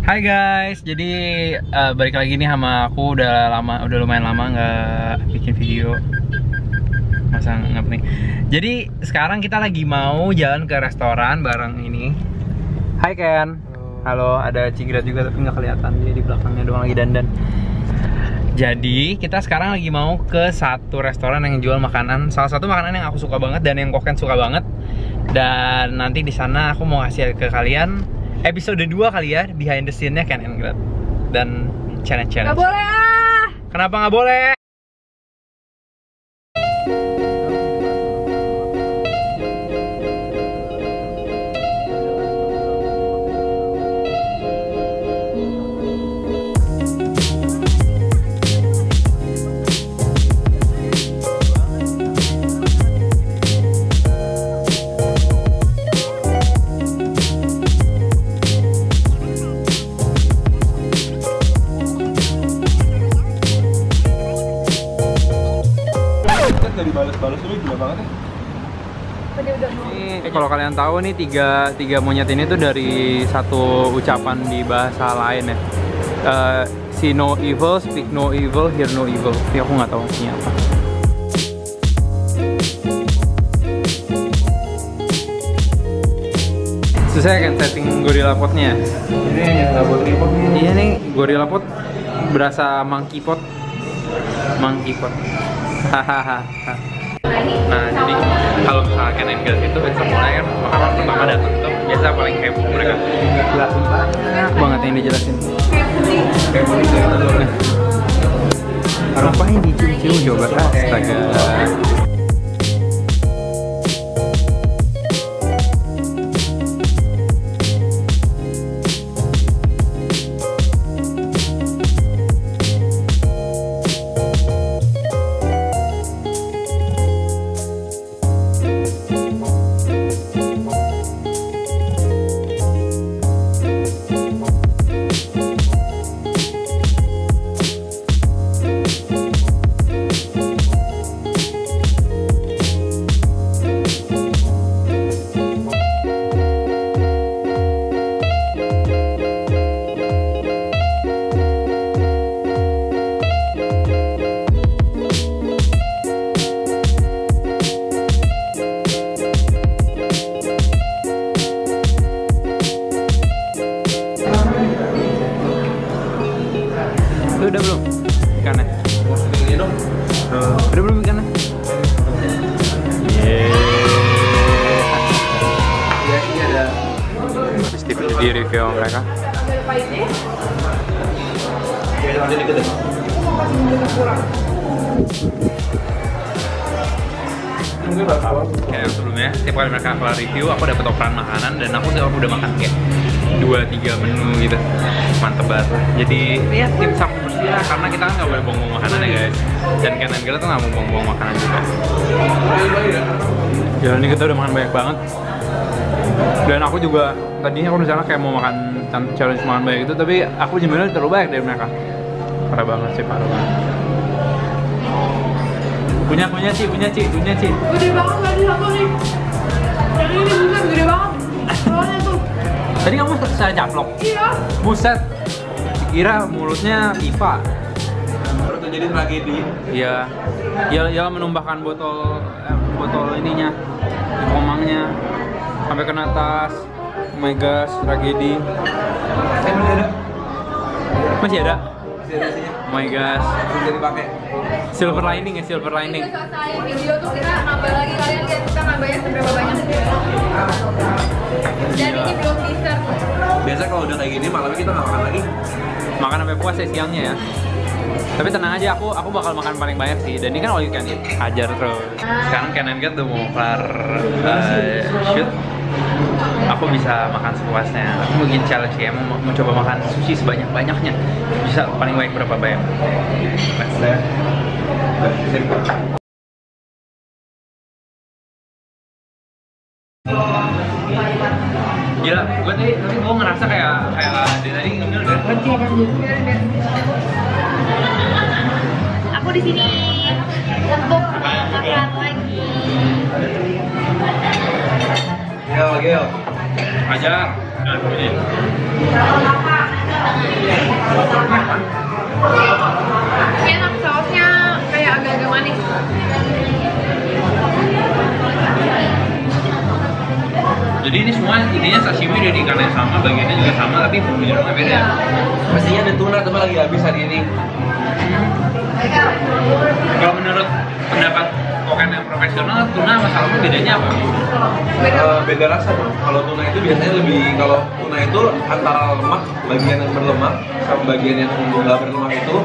Hai guys, jadi balik lagi nih sama aku. Udah lumayan lama nggak bikin video. Masa nggak nih. Jadi sekarang kita lagi mau jalan ke restoran bareng ini. Hai Ken. Halo, ada Cigrat juga tapi nggak kelihatan, dia di belakangnya doang lagi dandan. Jadi kita sekarang lagi mau ke satu restoran yang jual makanan, salah satu makanan yang aku suka banget dan yang Koken suka banget. Dan nanti di sana aku mau kasih ke kalian episode 2 kali ya, behind the scene-nya Ken and Grad dan challenge-challenge. Gak boleh ah! Kenapa nggak boleh? Balas lu gila banget ya. Ini kalau kalian tahu nih tiga monyet ini tuh dari satu ucapan di bahasa lain ya. See no evil, speak no evil, hear no evil. Tapi aku nggak tahu artinya apa. Susah kan setting gorilla potnya. Ini yang nggak buat tripod nih. Iya nih, gorilla pot berasa monkey pot. Monkey pot. Hahaha. Nah, jadi kalau misalnya Ken and Grad itu besok mulai kan makanan pertama datang tuh biasa paling heboh mereka. Jelasin banyak banget yang dijelasin. Kayak puding kayak telur. Ngapain dicium-cium coba? Astaga. Udah belum ikannya? Dong. Udah belum ikannya? Iya, ini ada. Habis di review sama mereka. Kayak ada dikit deh. Kayak yang sebelumnya, setiap kali mereka kelar review, aku dapat operan makanan dan aku udah makan kayak 2-3 menu gitu. Mantep banget. Jadi ya tips aku bersih karena kita kan nggak boleh buang-buang makanan ya guys. Dan Ken and Grad tuh nggak mau buang-buang makanan juga. Jalan ini kita udah makan banyak banget. Dan aku juga tadinya aku misalnya kayak mau makan challenge makan banyak itu, tapi aku jumlahnya terlalu banyak dari mereka. Parah banget sih, parah banget. Punya Ci. Gede banget tadi satu nih. Yang ini buset gede banget. Soalnya tuh. Tadi kamu saya caplok. Iya. Buset. Kira mulutnya pipa. Baru terjadi tragedi. Iya. Dia menumbahkan botol ininya, komangnya sampai kena tas. Oh my gosh, tragedi. Masih ada. Masih ada? Masih ada isinya. Oh my gosh. Bisa dipakai. Silver lining ya, silver lining. Ini selesai video tuh kita nambah lagi, kalian lihat kita nambahnya seberapa banyak. Dan ini belum dessert. Biasa kalau udah kayak gini malamnya kita nggak makan lagi. Makan sampai puas ya siangnya ya. Tapi tenang aja, aku bakal makan paling banyak sih. Dan ini kan all you can eat, hajar terus. Sekarang Ken and Grad udah mau kelar shoot. Aku bisa makan sepuasnya. Aku mau bikin challenge kayak mau coba makan sushi sebanyak-banyaknya. Bisa paling banyak berapa banyak? Gila, gue ngerasa kayak dari tadi ngemil udah. Aku di sini untuk makan lagi. Gel. Ajar. Kalau apa? Jadinya sashimi dari ikan yang sama, bagiannya juga sama, tapi bumbunya doang beda. Pastinya ada tuna tapi lagi habis hari ini. Kalau menurut pendapat kokan yang profesional, tuna sama salmon bedanya apa? Beda rasa bro. Kalau tuna itu biasanya lebih, kalau tuna itu antara lemak, bagian yang berlemak sama bagian yang nggak berlemak itu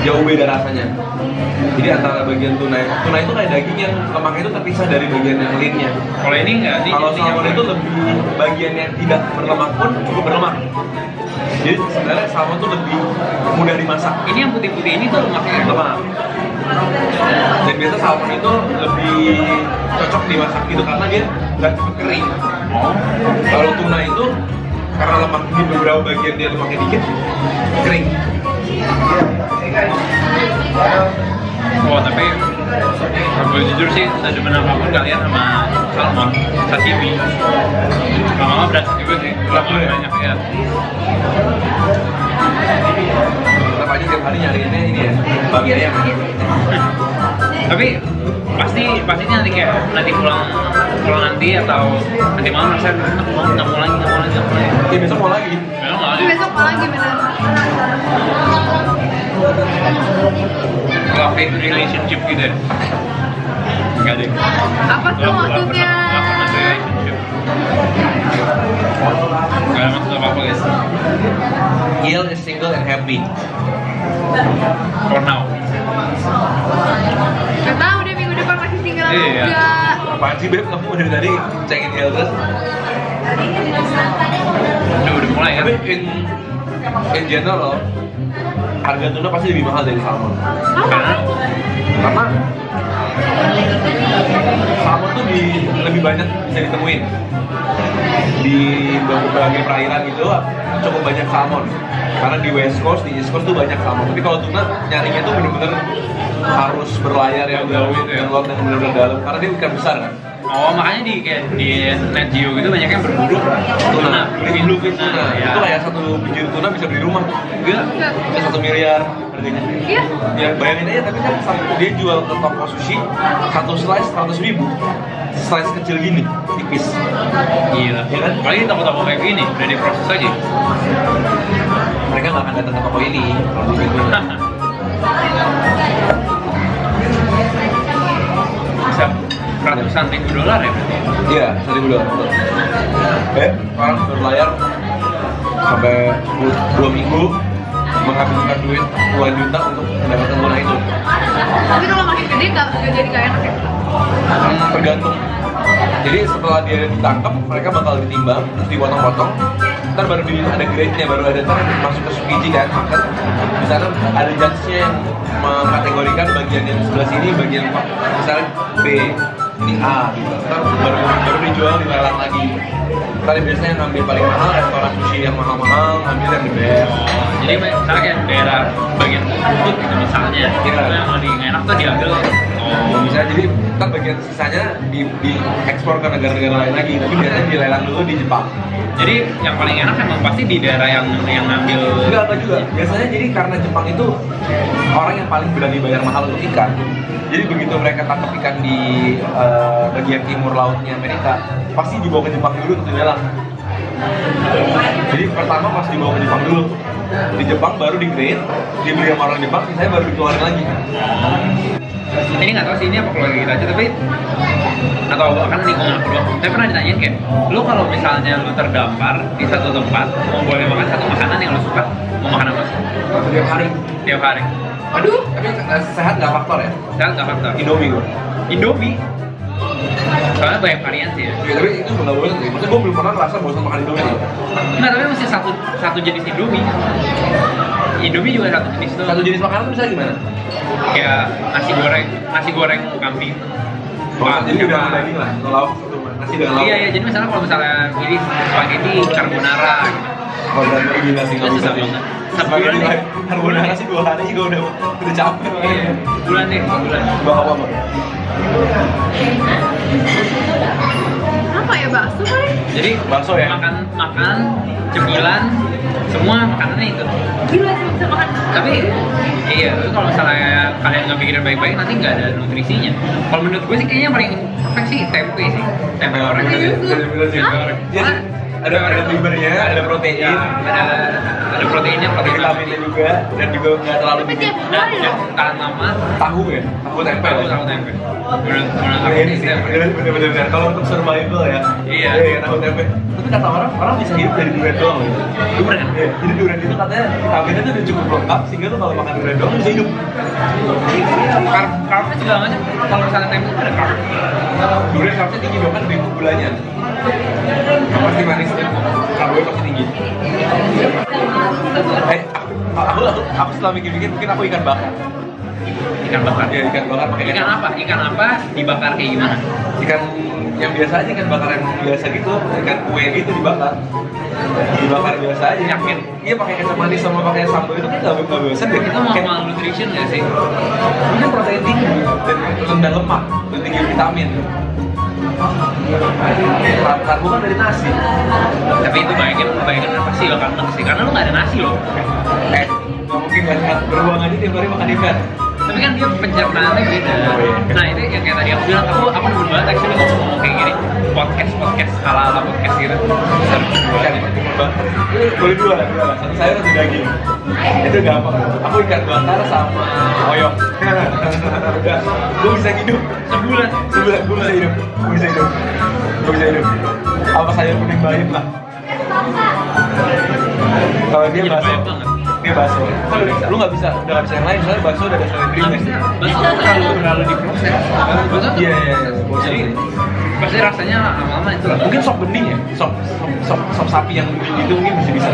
jauh beda rasanya. Jadi antara bagian tuna itu kayak daging yang lemaknya itu terpisah dari bagian yang lean-nya. Kalau ini nggak, ini Kalau jadinya salmon apa? itu lebih bagian yang tidak berlemak pun cukup berlemak. Jadi sebenarnya salmon itu lebih mudah dimasak. Ini yang putih-putih ini tuh lemaknya Lemak. Dan biasa salmon itu lebih cocok dimasak gitu karena dia nggak cepet kering. Kalau tuna itu karena lemak di beberapa bagian dia lemaknya dikit, kering. Oh, tapi kalau jujur sih, sedemen apapun kalian sama salmon, sashimi lama-lama berasa juga sih, lama banyak ya. Tetap aja tiap hari nyariinnya ini ya, babi ayam. Tapi pasti nanti kayak pulang nanti atau nanti malam rasanya nggak mau lagi. Ya besok mau lagi. Memang nggak lagi. Besok mau lagi bener. Kalau fake relationship gitu ya? Enggak deh. Apa tuh maksudnya? Relationship. Gak ada maksud apa-apa guys. Il is single and happy. For now. Gak tahu deh minggu depan masih tinggal apa Iya. enggak. Apaan sih Beb? Kamu dari tadi cekin Il terus? Udah mulai ya? Tapi in general harga tuna pasti lebih mahal dari salmon. Karena Karena salmon tuh lebih banyak bisa ditemuin di berbagai perairan gitu, cukup banyak salmon. Karena di West Coast, di East Coast tuh banyak salmon. Tapi kalau tuna nyarinya tuh bener-bener harus berlayar yang jauh, yang laut yang bener-bener dalam. Karena dia ikan besar kan. oh makanya di Net Geo gitu banyak yang berburu Tuna, beli dulu gitu. Tuna, Ya. itu kayak satu biji tuna bisa beli rumah. Enggak. Bisa 1 miliar harganya. Iya. Ya bayangin aja, tapi kan dia jual ke toko sushi satu slice 100.000. Slice kecil gini, tipis. Gila. Ya kan? Apalagi toko-toko kayak gini udah diproses aja. Mereka nggak akan datang ke toko ini kalau di situ. Bisa ratusan ribu dolar ya berarti? Iya, $1.000. Orang berlayar sampai 2 minggu menghabiskan duit puluhan juta untuk mendapatkan tuna itu. Tapi kalau makin gede nggak jadi gak enak ya? Tergantung. Jadi setelah dia ditangkap, mereka bakal ditimbang, terus dipotong-potong. Ntar baru ada grade-nya, baru ada ntar masuk ke Tsukiji kan, market. Di sana ada judge-nya yang mengkategorikan bagian yang sebelah sini, bagian misalnya B, ini A gitu. Ntar baru dijual di lelang lagi. Ntar biasanya yang ngambil paling mahal, restoran sushi yang mahal-mahal, ngambil yang the best. Jadi misalnya kayak daerah bagian lutut gitu misalnya, Iya. itu yang lebih enak tuh diambil. Oh, bisa jadi ntar bagian sisanya diekspor ke negara-negara lain lagi, tapi biasanya dilelang dulu di Jepang. Jadi yang paling enak emang pasti di daerah yang ngambil. Enggak juga. Biasanya jadi karena Jepang itu orang yang paling berani bayar mahal untuk ikan. Jadi begitu mereka tangkap ikan di bagian timur lautnya Amerika, pasti dibawa ke Jepang dulu untuk dilelang. Jadi pertama pas dibawa ke Jepang dulu, di Jepang baru di grade, dibeli sama orang Jepang, saya baru dikeluarin lagi. Ini nggak tahu sih ini apa keluarga kita aja, tapi atau bahkan nih gue nggak perlu. Saya pernah ditanyain kayak, lu kalau misalnya lu terdampar di satu tempat, mau boleh makan satu makanan yang lu suka, mau makan apa? Setiap hari. Tiap hari. Aduh. Tapi sehat nggak faktor ya? Sehat nggak faktor. Indomie gue. Indomie. Soalnya banyak varian sih ya. Ya, tapi itu nggak boleh sih. Maksudnya gue belum pernah ngerasa bosan makan Indomie sih. Nggak, tapi masih satu jenis Indomie. Indomie juga satu jenis tuh. Satu jenis makanan tuh bisa gimana? Kayak nasi goreng kambing. Oh, jadi udah ada daging lah, atau lauk, nasi dengan lauk. Iya, jadi misalnya kalau misalnya ini spaghetti carbonara gitu. Oh, berarti gila sih nggak Itu bisa susah sih. banget. Spaghetti Sebulan carbonara sih 2 hari juga udah capek. Iya, sebulan deh, sebulan. Bawa apa? Apa ya kayak bakso kali. Jadi Bakso ya? makan cemilan semua makanannya itu. Gila sih bisa makan. Tapi iya, tapi kalau misalnya kalian nggak pikirin baik-baik nanti nggak ada nutrisinya. Kalau menurut gue sih kayaknya yang paling perfect sih tempe sih. Tempe goreng. Jadi ada fibernya, ada protein, Ya, ada proteinnya, protein vitaminnya juga, dan juga nggak terlalu Tapi tiap dan hari loh. tahan lama. tahu ya, tahu tempe. Tahu tempe. Menurut aku Ini sih sih, tempe. bener-bener. Kalau untuk survival ya, Iya. tahu tempe. Tapi kata orang bisa hidup dari durian doang loh. Durian. Iya, jadi durian itu katanya vitaminnya tuh udah cukup lengkap sehingga tuh kalau makan durian doang bisa hidup. Karpnya juga banyak. Kalau misalnya tempe itu ada karp. Durian karpnya tinggi banget dari gulanya. Pasti manis ya. Karbonya pasti tinggi. Aku setelah mikir-mikir mungkin aku ikan bakar. Ikan bakar. Ya, ikan bakar pakai Ikan apa? Ikan apa dibakar kayak gimana? Ikan yang biasa aja, ikan bakar yang biasa gitu, ikan kue gitu dibakar biasa aja. Yakin? Iya, pakai kecap manis sama pakai sambal itu kan nggak bosan deh. Itu mau malnutrition nggak sih? Ini protein tinggi dan rendah lemak dan tinggi vitamin. Karbo kan dari nasi. Tapi itu bayangin pasti bakal enak sih, karena lu nggak ada nasi loh. Nggak mungkin kan beruang aja tiap hari makan ikan. Tapi kan dia pencernaannya beda. Nah itu yang kayak tadi aku bilang, aku demen banget actually ngomong kayak gini, podcast ala podcast gitu. Ikan bakar. Boleh dua. Satu sayur satu daging. Itu gampang. Aku ikan bakar sama oyong. Udah, gue bisa hidup. Sebulan. Gue bisa hidup. Apa sayur kuning bayam lah. Kalau dia Jadi bakso, banyak banget. dia bakso. Lu nggak bisa, udah nggak bisa yang lain soalnya bakso udah ada seledrinya. Bakso terlalu diproses. Bakso Iya. Jadi pasti rasanya lama-lama itu lah. Mungkin sop bening ya, sop sapi yang bening itu mungkin bisa.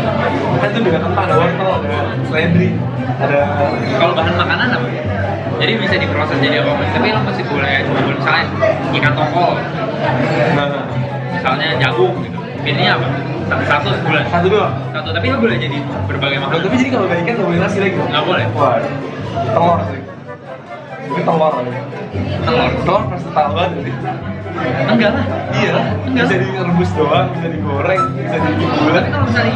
Kan itu udah kentang, ada wortel, ada seledri, ada. Kalau bahan makanan apa? Jadi bisa diproses jadi apa? Tapi lo masih boleh misalnya ikan tongkol, Nah, misalnya jagung gitu. Ini apa? Satu sebulan. satu doang. Satu, tapi lo boleh jadi berbagai Loh, makanan. tapi jadi kalau udah ikan nggak boleh nasi lagi? Nggak boleh. Wah, telur sih. Ini telur lagi. Telur pasti tahu banget sih. Enggak lah. Iya, Enggak. bisa direbus doang, bisa digoreng, bisa dibulat. Tapi kalau misalnya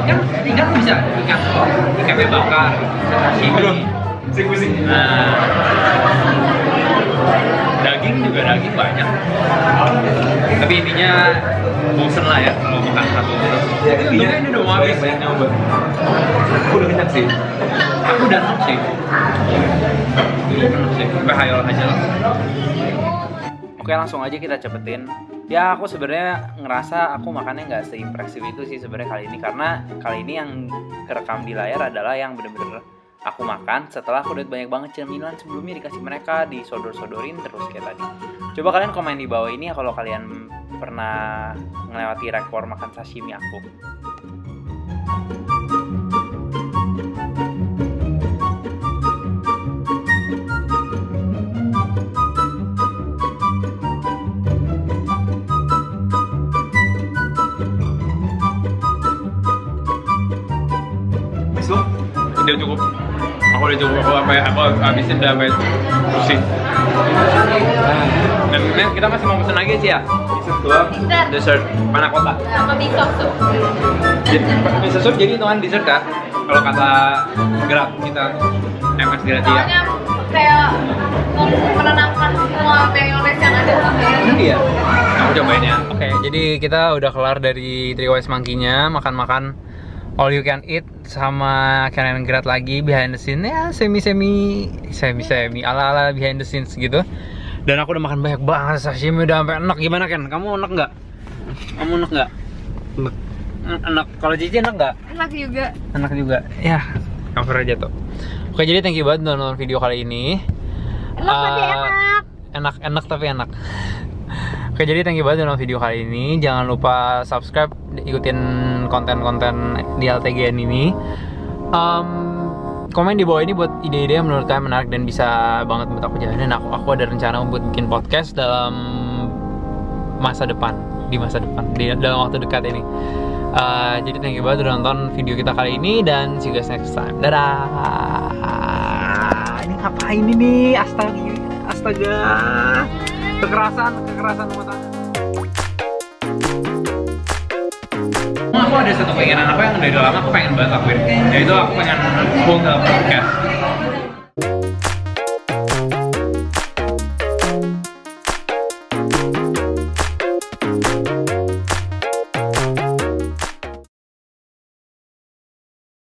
ikan bisa ikannya bakar, Aduh, sashimi. pusing. Nah, daging banyak. Tapi intinya bosen lah ya kalau makan satu terus. Ya, Tapi ini udah mau habis. banyak nyoba. Aku udah kenyang sih. Aku udah enak sih. Dulu enak sih. Sampai hayal aja lah. Oke, langsung aja kita cepetin. Ya aku sebenarnya ngerasa aku makannya nggak seimpresif itu sih sebenarnya kali ini, karena kali ini yang kerekam di layar adalah yang bener-bener aku makan setelah aku lihat banyak banget cemilan sebelumnya dikasih mereka, disodor-sodorin terus kayak tadi. Coba kalian komen di bawah ini ya kalau kalian pernah melewati rekor makan sashimi aku. Bis lo? Udah cukup. Aku habisin udah sampai pusing. Dan ini kita masih mau pesen lagi sih ya. Dessert doang. Dessert panna cotta. Sama miso tuh. Jadi miso soup jadi tuan dessert ya. Kalau kata gerak kita MS gerak dia. Soalnya kayak menenangkan semua mayones yang ada tuh. Iya. Aku cobain ya. Oke, jadi kita udah kelar dari Three Wise Monkey-nya, makan-makan all you can eat sama Ken and Grat lagi behind the scene ya, semi ala behind the scenes gitu. Dan aku udah makan banyak banget sashimi, udah sampai enak. Gimana Ken? Kamu enak nggak? Kamu enak nggak? Enak. Kalau Cici enak nggak? Enak juga. Enak juga. Ya, cover aja tuh. Oke, jadi thank you banget udah nonton video kali ini. Enak tapi enak. Enak tapi enak. Oke, jadi thank you banget udah nonton video kali ini. Jangan lupa subscribe, ikutin konten-konten di LTGN ini. Komen di bawah ini buat ide-ide yang menurut kalian menarik dan bisa banget buat aku jalanin. Aku ada rencana buat bikin podcast dalam masa depan, dalam waktu dekat ini. Jadi thank you banget udah nonton video kita kali ini dan see you guys next time. Dadah. Ini ngapain ini? Astaga. Kekerasan rumah tangga. aku ada satu keinginan apa yang dari lama aku pengen banget lakuin, yaitu aku pengen full self podcast.